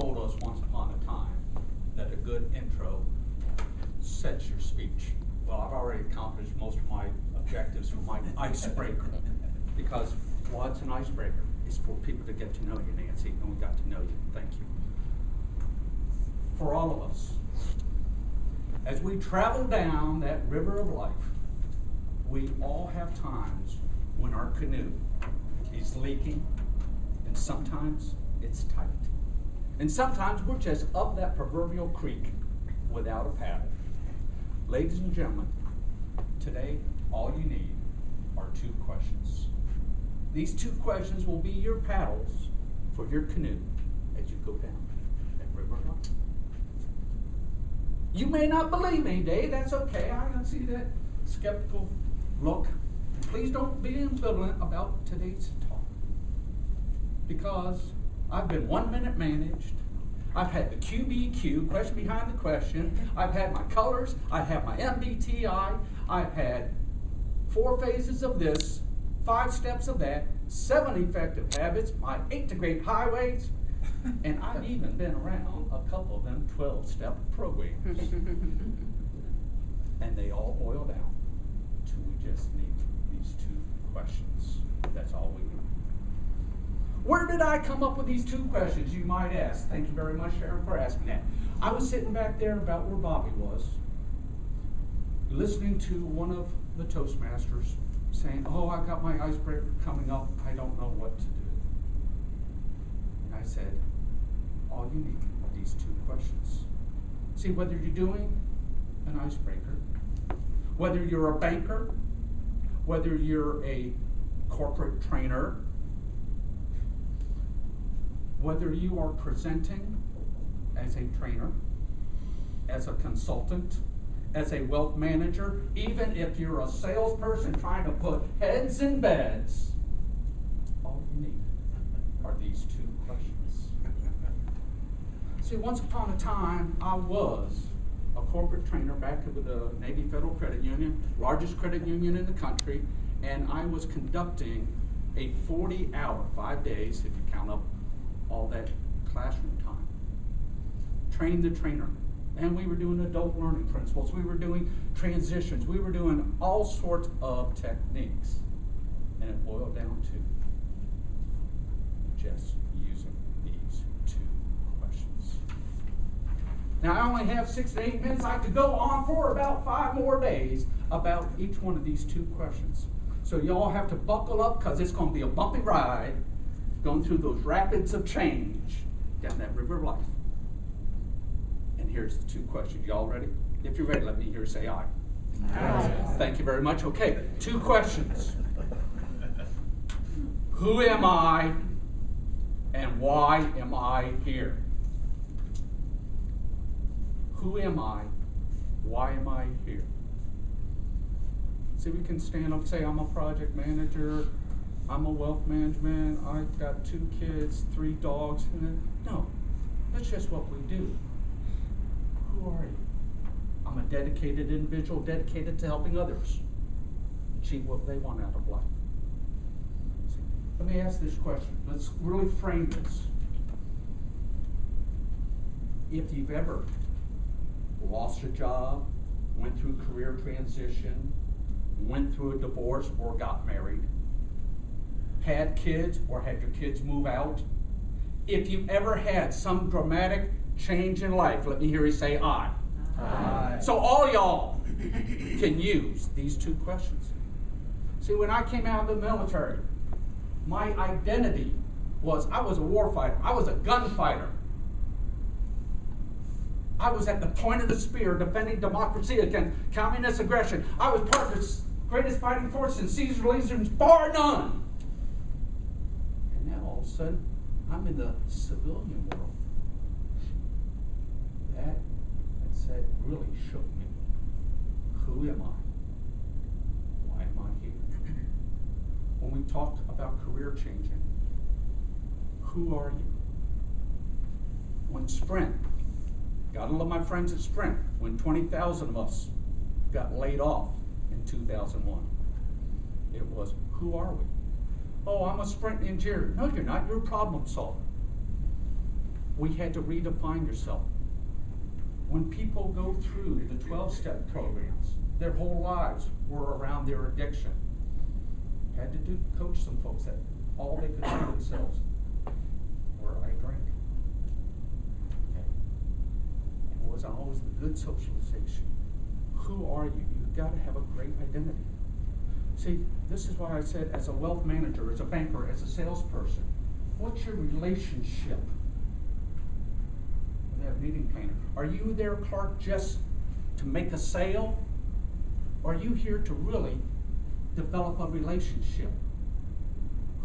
told us once upon a time that a good intro sets your speech. Well, I've already accomplished most of my objectives for my icebreaker. Because what's an icebreaker? It's for people to get to know you, Nancy, and we got to know you. Thank you. For all of us, as we travel down that river of life, we all have times when our canoe is leaking, and sometimes it's tight. And sometimes we're just up that proverbial creek without a paddle. Ladies and gentlemen, today all you need are 2 questions. These 2 questions will be your paddles for your canoe as you go down that river of life. You may not believe me, Dave. That's okay. I can see that skeptical look. Please don't be ambivalent about today's talk. Because I've been 1 minute managed. I've had the QBQ, question behind the question. I've had my colors. I've had my MBTI. I've had 4 phases of this, 5 steps of that, 7 effective habits, my 8 to great highways, and I've even been around a couple of them 12-step programs. And they all boil down to we just need these 2 questions. That's all we need. Where did I come up with these 2 questions, you might ask? Thank you very much, Sharon, for asking that. I was sitting back there about where Bobby was, listening to one of the Toastmasters saying, oh, I got my icebreaker coming up. I don't know what to do. And I said, all you need are these 2 questions. See, whether you're doing an icebreaker, whether you're a banker, whether you're a corporate trainer, whether you are presenting as a trainer, as a consultant, as a wealth manager, even if you're a salesperson trying to put heads in beds, all you need are these 2 questions. See, once upon a time, I was a corporate trainer back with the Navy Federal Credit Union, largest credit union in the country, and I was conducting a 40-hour, 5 days, if you count up all that classroom time, train the trainer. And we were doing adult learning principles. We were doing transitions. We were doing all sorts of techniques. And it boiled down to just using these 2 questions. Now, I only have 6 to 8 minutes. I could go on for about 5 more days about each one of these 2 questions. So you all have to buckle up because it's going to be a bumpy ride going through those rapids of change down that river of life. And here's the 2 questions. Y'all ready? If you're ready, let me hear you say aye. Aye. Thank you very much. Okay, 2 questions. Who am I and why am I here? Who am I? Why am I here? See, we can stand up and say, I'm a project manager, I'm a wealth management, I've got 2 kids, 3 dogs. No, that's just what we do. Who are you? I'm a dedicated individual, dedicated to helping others achieve what they want out of life. See, let me ask this question. Let's really frame this. If you've ever lost a job, went through career transition, went through a divorce or got married, had kids or had your kids move out, if you've ever had some dramatic change in life, let me hear you say aye. Aye. So all y'all can use these 2 questions. See, when I came out of the military, my identity was I was a war fighter. I was a gunfighter. I was at the point of the spear defending democracy against communist aggression. I was part of the greatest fighting force in Caesar legions, bar none. And now all of a sudden, I'm in the civilian world. That said really shook me. Who am I? Why am I here? When we talked about career changing, who are you? When Sprint, gotta love my friends at Sprint, when 20,000 of us got laid off in 2001, it was, who are we? Oh, I'm a Sprint engineer. No, you're not. You're a problem solver. We had to redefine yourself. When people go through the 12-step programs, their whole lives were around their addiction. Had to coach some folks that all they could see themselves were, I drank. Okay. And it wasn't always the good socialization. Who are you? You've got to have a great identity. See, this is why I said, as a wealth manager, as a banker, as a salesperson, what's your relationship with that meeting planner? Are you there, Clark, just to make a sale? Or are you here to really develop a relationship?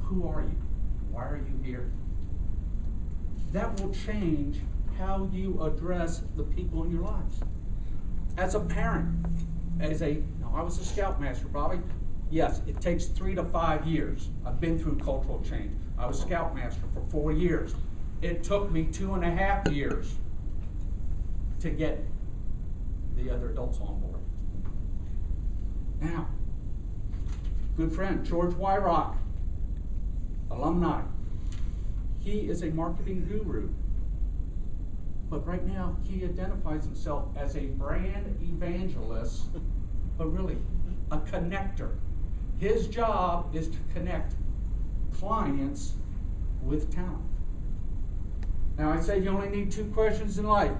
Who are you? Why are you here? That will change how you address the people in your lives. As a parent, I was a scoutmaster, Bobby. Yes, it takes 3 to 5 years. I've been through cultural change. I was scoutmaster for 4 years. It took me 2.5 years to get the other adults on board. Now, good friend, George Wyrock, alumni. He is a marketing guru. But right now, he identifies himself as a brand evangelist, but really a connector. His job is to connect clients with talent. Now, I say you only need 2 questions in life.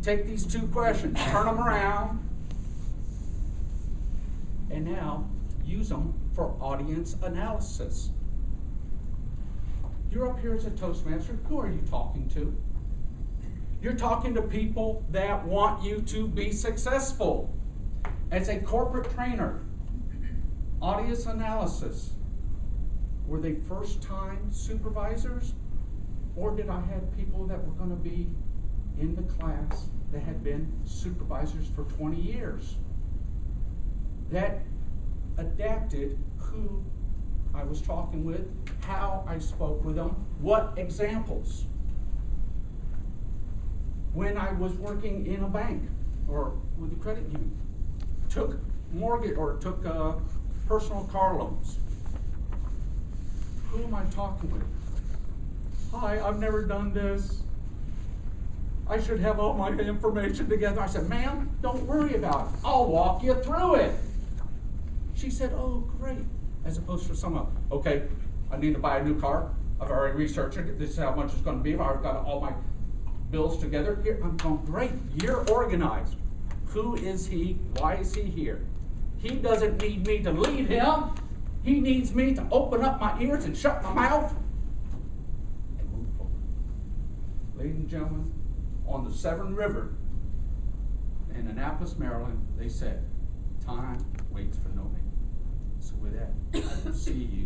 Take these 2 questions, turn them around, and now use them for audience analysis. You're up here as a Toastmaster. Who are you talking to? You're talking to people that want you to be successful. As a corporate trainer, audience analysis. Were they first-time supervisors? Or did I have people that were going to be in the class that had been supervisors for 20 years? That adapted who I was talking with, how I spoke with them, what examples. When I was working in a bank or with a credit union, took mortgage or took personal car loans. Who am I talking with? Hi, I've never done this. I should have all my information together. I said, ma'am, don't worry about it. I'll walk you through it. She said, oh, great. As opposed to someone, okay, I need to buy a new car. I've already researched it. This is how much it's going to be. I've got all my bills together. Here, I'm going, great. You're organized. Who is he? Why is he here? He doesn't need me to lead him. He needs me to open up my ears and shut my mouth and move forward. Ladies and gentlemen, on the Severn River in Annapolis, Maryland, they said, time waits for no man. So with that, I will see you